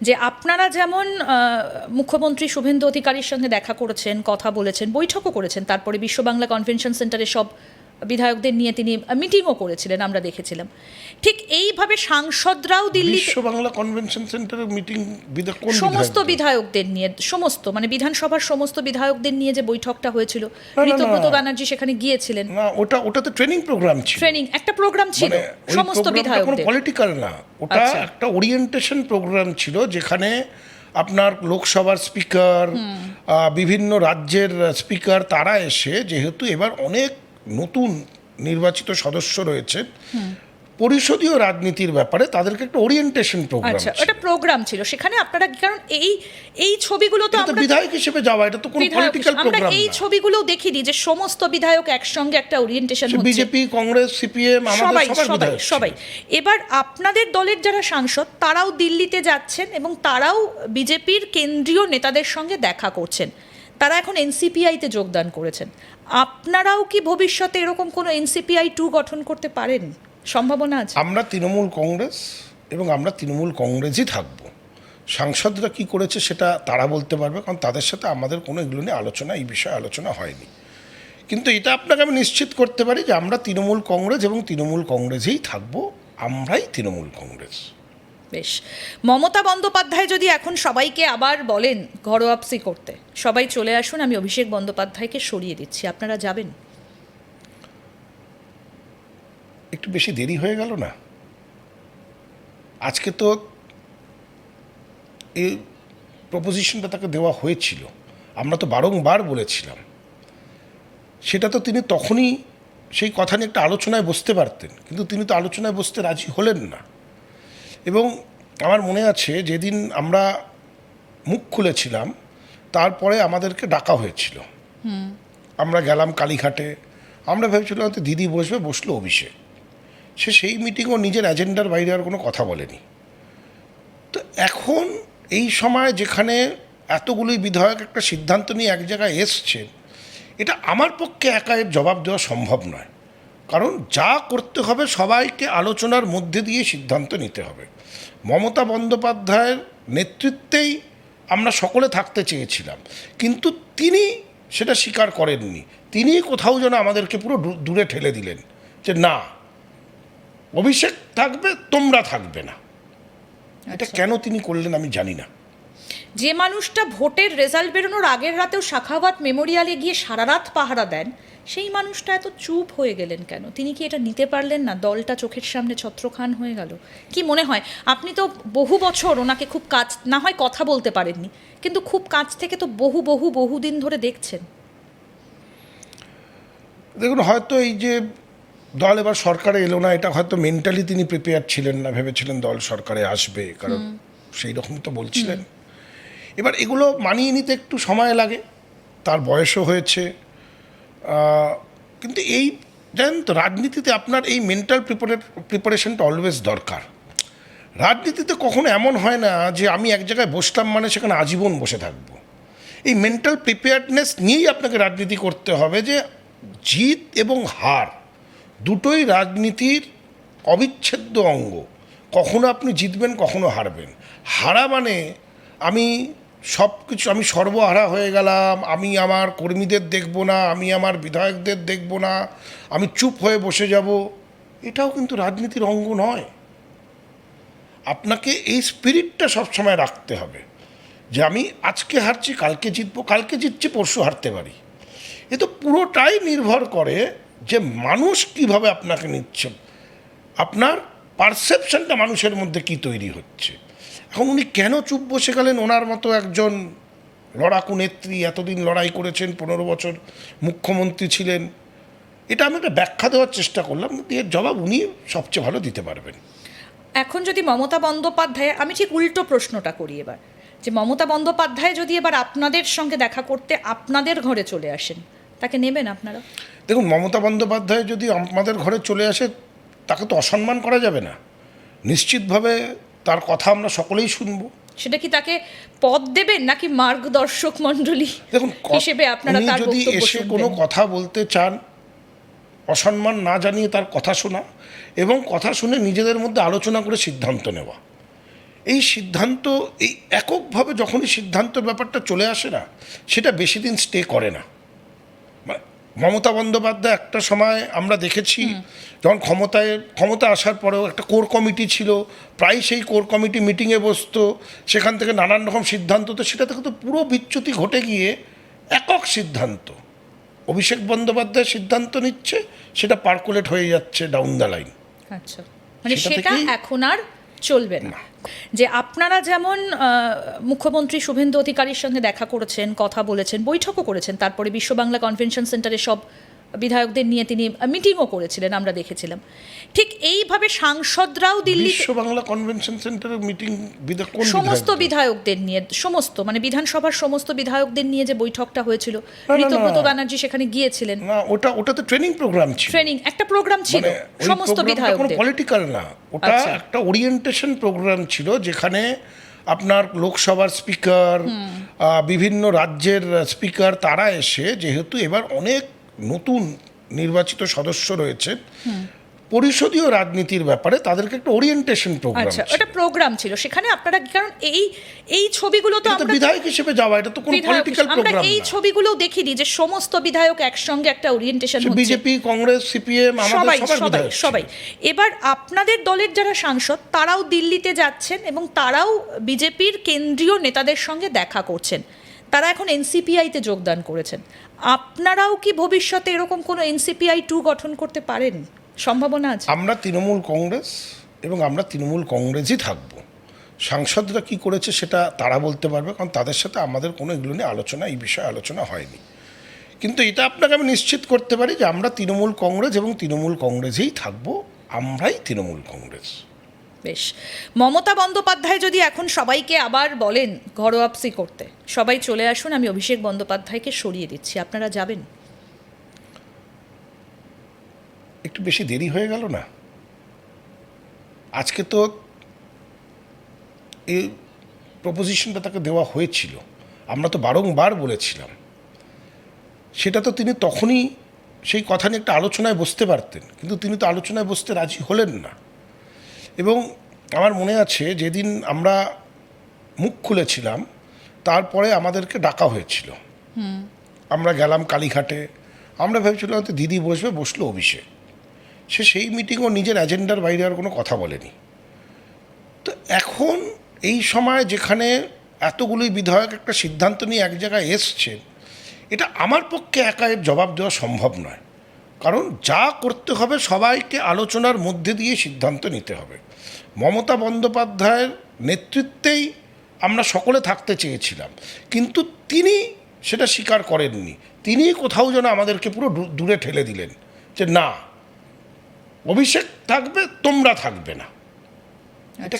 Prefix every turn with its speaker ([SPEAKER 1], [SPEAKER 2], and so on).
[SPEAKER 1] যে আপনারা যেমন মুখ্যমন্ত্রী শুভেন্দু অধিকারীর সঙ্গে দেখা করেছেন, কথা বলেছেন, বৈঠকও করেছেন, তারপরে বিশ্ব বাংলা কনভেনশন সেন্টারে সব বিধায়কদের নিয়ে তিনি মিটিংও করেছিলেন, আমরা দেখেছিলাম। ঠিক এইভাবে সাংসদরাও দিল্লিতে
[SPEAKER 2] বিশ্ব বাংলা কনভেনশন সেন্টারের মিটিং
[SPEAKER 1] সমস্ত বিধায়কদের নিয়ে, সমস্ত মানে বিধানসভার সমস্ত বিধায়কদের নিয়ে যে বৈঠকটা হয়েছিল, ঋতব্রত ব্যানার্জি সেখানে গিয়েছিলেন।
[SPEAKER 2] না, ওটা তো ট্রেনিং প্রোগ্রাম ছিল,
[SPEAKER 1] ট্রেনিং একটা প্রোগ্রাম ছিল সমস্ত বিধায়কদের,
[SPEAKER 2] পলিটিক্যাল না, ওটা একটা ওরিয়েন্টেশন প্রোগ্রাম ছিল, যেখানে আপনার লোকসভার স্পিকার, বিভিন্ন রাজ্যের স্পিকার, তারা এসে, যেহেতু এবার অনেক নতুন নির্বাচিত সদস্য রয়েছে পরিষদীয় রাজনীতির ব্যাপারে, তাদেরকে একটা ওরিয়েন্টেশন প্রোগ্রাম,
[SPEAKER 1] এটা প্রোগ্রাম ছিল সেখানে আপনারা, কারণ এই ছবিগুলো তো আমরা
[SPEAKER 2] বিধায়ক হিসেবে যাওয়া, এটা তো কোনো পলিটিক্যাল প্রোগ্রাম না।
[SPEAKER 1] এই ছবিগুলো দেখিনি যে সমস্ত বিধায়ক একসঙ্গে একটা ওরিয়েন্টেশন হচ্ছে,
[SPEAKER 2] বিজেপি, কংগ্রেস, সিপিএম, আমাদের
[SPEAKER 1] সবাই। এবার আপনাদের দলের যারা সাংসদ তারাও দিল্লিতে যাচ্ছেন এবং তারাও বিজেপির কেন্দ্রীয় নেতাদের সঙ্গে দেখা করছেন, তারা এখন এনসিপিআইতে যোগদান করেছেন। আপনারাও কি ভবিষ্যতে এরকম কোনো এনসিপিআই 2 গঠন করতে পারেন? সম্ভাবনা আছে?
[SPEAKER 2] আমরা তৃণমূল কংগ্রেস এবং আমরা তৃণমূল কংগ্রেসই থাকব। সাংসদরা কি করেছে সেটা তারা বলতে পারবে, কারণ তাদের সাথে আমাদের কোনো এগুলো নিয়ে আলোচনা, এই বিষয়ে আলোচনা হয়নি। কিন্তু এটা আপনাকে আমি নিশ্চিত করতে পারি যে আমরা তৃণমূল কংগ্রেস এবং তৃণমূল কংগ্রেসেই থাকব, আমরাই তৃণমূল কংগ্রেস।
[SPEAKER 1] বেশ। মমতা বন্দ্যোপাধ্যায় যদি এখন সবাইকে আবার বলেন ঘরোয়াপসি করতে, সবাই চলে আসুন, আমি অভিষেক বন্দ্যোপাধ্যায়কে সরিয়ে দিচ্ছি, আপনারা যাবেন?
[SPEAKER 2] একটু বেশি দেরি হয়ে গেল না? আজকে তো এই প্রপোজিশনটা তাকে দেওয়া হয়েছিল, আমরা তো বারংবার বলেছিলাম, সেটা তো তিনি তখনই সেই কথা নিয়ে একটা আলোচনায় বসতে পারতেন, কিন্তু তিনি তো আলোচনায় বসতে রাজি হলেন না। এবং আমার মনে আছে যেদিন আমরা মুখ খুলেছিলাম, তারপরে আমাদেরকে ডাকা হয়েছিল, আমরা গেলাম কালীঘাটে, আমরা ভেবেছিলাম হয়তো দিদি বসবে, বসলো অভিষেক। সেই মিটিংও নিজের এজেন্ডার বাইরে আর কোনো কথা বলেনি। তো এখন এই সময় যেখানে এতগুলোই বিধায়ক একটা সিদ্ধান্ত নিয়ে এক জায়গায় এসছে, এটা আমার পক্ষে একা এর জবাব দেওয়া সম্ভব নয়, কারণ যা করতে হবে সবাইকে আলোচনার মধ্যে দিয়ে সিদ্ধান্ত নিতে হবে। মমতা বন্দ্যোপাধ্যায়ের নেতৃত্বেই আমরা সকলে থাকতে চেয়েছিলাম, কিন্তু তিনি সেটা স্বীকার করেননি। তিনি কোথাও যেন আমাদেরকে পুরো দূরে ঠেলে দিলেন, যে না, অভিষেক থাকবে, তোমরা থাকবে না। এটা কেন তিনি করলেন আমি জানি না।
[SPEAKER 1] যে মানুষটা ভোটের রেজাল্ট বেরোনোর আগের রাতেও শাখাওয়াত মেমোরিয়ালে গিয়ে সারা রাত পাহারা দেন, সেই মানুষটা এত চুপ হয়ে গেলেন কেন? তিনি কি এটা নিতে পারলেন না? দলটা চোখের সামনে ছত্রখান হয়ে গেল। কি মনে হয়? আপনি তো বহু বছর ওনাকে খুব কাছ, না হয় কথা বলতে পারেননি, কিন্তু খুব কাছ থেকে তো বহুদিন ধরে দেখছেন।
[SPEAKER 2] দেখুন, হয়তো এই যে দল এবার সরকারে এলো না, এটা হয়তো মেন্টালি তিনি প্রিপেয়ার ছিলেন না, ভেবেছিলেন দল সরকারে আসবে, কারণ সেই রকম তো বলছিলেন। এবার এগুলো মানিয়ে নিতে একটু সময় লাগে, তার বয়সও হয়েছে, কিন্তু এই জানেন তো, রাজনীতিতে আপনার এই মেন্টাল প্রিপারেশনটা অলওয়েজ দরকার। রাজনীতিতে কখনো এমন হয় না যে আমি এক জায়গায় বসলাম মানে সেখানে আজীবন বসে থাকবো। এই মেন্টাল প্রিপেয়ারনেস নিয়েই আপনাকে রাজনীতি করতে হবে, যে জিত এবং হার দুটোই রাজনীতির অবিচ্ছেদ্য অঙ্গ। কখনো আপনি জিতবেন, কখনো হারবেন। হারা মানে আমি সব কিছু, আমি সর্বহারা হয়ে গেলাম, আমি আমার কর্মীদের দেখব না, আমি আমার বিধায়কদের দেখব না, আমি চুপ হয়ে বসে যাব, এটাও কিন্তু রাজনীতির অঙ্গ নয়। আপনাকে এই স্পিরিটটা সবসময় রাখতে হবে, যে আমি আজকে হারছি, কালকে জিতবো, কালকে জিতছি, পরশু হারতে পারি। এ তো পুরোটাই নির্ভর করে যে মানুষ কিভাবে আপনাকে নিচ্ছে, আপনার পারসেপশনটা মানুষের মধ্যে কি তৈরি হচ্ছে। এখন উনি কেন চুপ বসে গেলেন? ওনার মতো একজন লড়াকু নেত্রী, এতদিন লড়াই করেছেন, 15 বছর মুখ্যমন্ত্রী ছিলেন, এটা আমি একটা ব্যাখ্যা দেওয়ার চেষ্টা করলাম, কিন্তু এর জবাব উনি সবচেয়ে ভালো দিতে পারবেন।
[SPEAKER 1] এখন যদি মমতা বন্দ্যোপাধ্যায়, আমি ঠিক উল্টো প্রশ্নটা করি এবার, যে মমতা বন্দ্যোপাধ্যায় যদি এবার আপনাদের সঙ্গে দেখা করতে আপনাদের ঘরে চলে আসেন, তাকে নেবেন আপনারা?
[SPEAKER 2] দেখুন, মমতা বন্দ্যোপাধ্যায় যদি আমাদের ঘরে চলে আসে, তাকে তো অসম্মান করা যাবে না। নিশ্চিতভাবে তার কথা আমরা সকলেই শুনবো।
[SPEAKER 1] সেটা কি তাকে পদ দেবেন, নাকি মার্গদর্শক মণ্ডলী
[SPEAKER 2] দেখুন,
[SPEAKER 1] হিসেবে আপনারা তার
[SPEAKER 2] যদি
[SPEAKER 1] বক্তব্য
[SPEAKER 2] এসে
[SPEAKER 1] শুনবেন?
[SPEAKER 2] কোনো কথা বলতে চান, অসম্মান না জানিয়ে তার কথা শোনা এবং কথা শুনে নিজেদের মধ্যে আলোচনা করে সিদ্ধান্ত নেওয়া, এই সিদ্ধান্ত এই এককভাবে যখনই সিদ্ধান্তের ব্যাপারটা চলে আসে না, সেটা বেশি দিন স্টে করে না। মানে মমতা বন্দ্যোপাধ্যায় একটা সময় আমরা দেখেছি, যখন ক্ষমতা আসার পরেও একটা কোর কমিটি ছিল, প্রায় সেই কোর কমিটি মিটিংয়ে বসতো, সেখান থেকে নানান রকম সিদ্ধান্ত, তো সেটা থেকে তো পুরো বিচ্যুতি ঘটে গিয়ে একক সিদ্ধান্ত, অভিষেক বন্দ্যোপাধ্যায় সিদ্ধান্ত নিচ্ছে, সেটা পার্কুলেট হয়ে যাচ্ছে ডাউন দ্য লাইন।
[SPEAKER 1] আচ্ছা, মানে
[SPEAKER 2] সেটা
[SPEAKER 1] সেটা
[SPEAKER 2] থেকেই-
[SPEAKER 1] এখন আর চলবে না। যে আপনারা যেমন মুখ্যমন্ত্রী শুভেন্দু অধিকারীর সঙ্গে দেখা করেছেন, কথা বলেছেন, বৈঠকও করেছেন, তারপরে বিশ্ব বাংলা কনভেনশন সেন্টারে সব বিধায়কদের নিয়ে তিনি মিটিংও করেছিলেন, আমরা দেখেছিলাম। ঠিক এইভাবে সাংসদরাও দিল্লিতে
[SPEAKER 2] বিশ্ব বাংলা কনভেনশন সেন্টারের মিটিং
[SPEAKER 1] সমস্ত বিধায়কদের নিয়ে, সমস্ত মানে বিধানসভার সমস্ত বিধায়কদের নিয়ে যে বৈঠকটা হয়েছিল,
[SPEAKER 2] না।
[SPEAKER 1] ঋতব্রত ব্যানার্জি সেখানে গিয়েছিলেন।
[SPEAKER 2] না, ওটা তো ট্রেনিং প্রোগ্রাম ছিল,
[SPEAKER 1] ট্রেনিং একটা প্রোগ্রাম ছিল সমস্ত বিধায়কদের।
[SPEAKER 2] পলিটিক্যাল না, ওটা
[SPEAKER 1] আচ্ছা।
[SPEAKER 2] একটা ওরিয়েন্টেশন প্রোগ্রাম ছিল, যেখানে আপনার লোকসভার স্পিকার, বিভিন্ন রাজ্যের স্পিকার, তারা এসে, যেহেতু এবার অনেক নতুন নির্বাচিত সদস্য রয়েছে পরিষদীয় রাজনীতির ব্যাপারে, তাদেরকে একটা ওরিয়েন্টেশন প্রোগ্রাম।
[SPEAKER 1] আচ্ছা, ওটা প্রোগ্রাম ছিল সেখানে আপনারা, কারণ এই ছবিগুলো তো আমরা
[SPEAKER 2] বিধায়ক হিসেবে যাওয়া, এটা তো কোনো পলিটিক্যাল
[SPEAKER 1] আমরা
[SPEAKER 2] প্রোগ্রাম
[SPEAKER 1] এই
[SPEAKER 2] না।
[SPEAKER 1] ছবিগুলো দেখিনি যে সমস্ত বিধায়ক একসঙ্গে একটা ওরিয়েন্টেশন হচ্ছে,
[SPEAKER 2] বিজেপি, কংগ্রেস, সিপিএম,
[SPEAKER 1] সবাই
[SPEAKER 2] আমাদের সবার
[SPEAKER 1] সবাই
[SPEAKER 2] বিধায়ক
[SPEAKER 1] সবাই। এবার আপনাদের দলের যারা সাংসদ তারাও দিল্লিতে যাচ্ছেন এবং তারাও বিজেপির কেন্দ্রীয় নেতাদের সঙ্গে দেখা করছেন, তারা এখন এনসিপিআইতে যোগদান করেছেন। আপনারাও কি ভবিষ্যতে এরকম কোনো এনসিপিআই 2 গঠন করতে পারেন, সম্ভাবনা আছে?
[SPEAKER 2] আমরা তৃণমূল কংগ্রেস এবং আমরা তৃণমূল কংগ্রেসই থাকবো। সাংসদরা কি করেছে সেটা তারা বলতে পারবে, কারণ তাদের সাথে আমাদের কোনো এগুলো নিয়ে আলোচনা, এই বিষয়ে আলোচনা হয়নি। কিন্তু এটা আপনাকে আমি নিশ্চিত করতে পারি যে আমরা তৃণমূল কংগ্রেস এবং তৃণমূল কংগ্রেসেই থাকবো, আমরাই তৃণমূল কংগ্রেস।
[SPEAKER 1] বেশ, মমতা বন্দ্যোপাধ্যায় যদি এখন সবাইকে আবার বলেন ঘরোয়াপসি করতে, সবাই চলে আসুন, আমি অভিষেক বন্দ্যোপাধ্যায়কে সরিয়ে দিচ্ছি, আপনারা যাবেন?
[SPEAKER 2] একটু বেশি দেরি হয়ে গেল না? আজকে তো এই প্রপোজিশনটা তাকে দেওয়া হয়েছিল, আমরা তো বারংবার বলেছিলাম, সেটা তো তিনি তখনই সেই কথা নিয়ে একটা আলোচনায় বসতে পারতেন, কিন্তু তিনি তো আলোচনায় বসতে রাজি হলেন না। এবং আমার মনে আছে যেদিন আমরা মুখ খুলেছিলাম, তারপরে আমাদেরকে ডাকা হয়েছিল, আমরা গেলাম কালীঘাটে, আমরা ভেবেছিলাম হয়তো দিদি বসবে, বসলো অভিষেক। সে সেই মিটিংও নিজের এজেন্ডার বাইরে আর কোনো কথা বলেনি। তো এখন এই সময় যেখানে এতগুলোই বিধায়ক একটা সিদ্ধান্ত নিয়ে এক জায়গায় এসছেন, এটা আমার পক্ষে একা এর জবাব দেওয়া সম্ভব নয়, কারণ যা করতে হবে সবাইকে আলোচনার মধ্যে দিয়ে সিদ্ধান্ত নিতে হবে। মমতা বন্দ্যোপাধ্যায়ের নেতৃত্বেই আমরা সকলে থাকতে চেয়েছিলাম, কিন্তু তিনি সেটা স্বীকার করেননি। তিনি কোথাও যেন আমাদেরকে পুরো দূরে ঠেলে দিলেন যে না, অভিষেক থাকবে, তোমরা থাকবে না।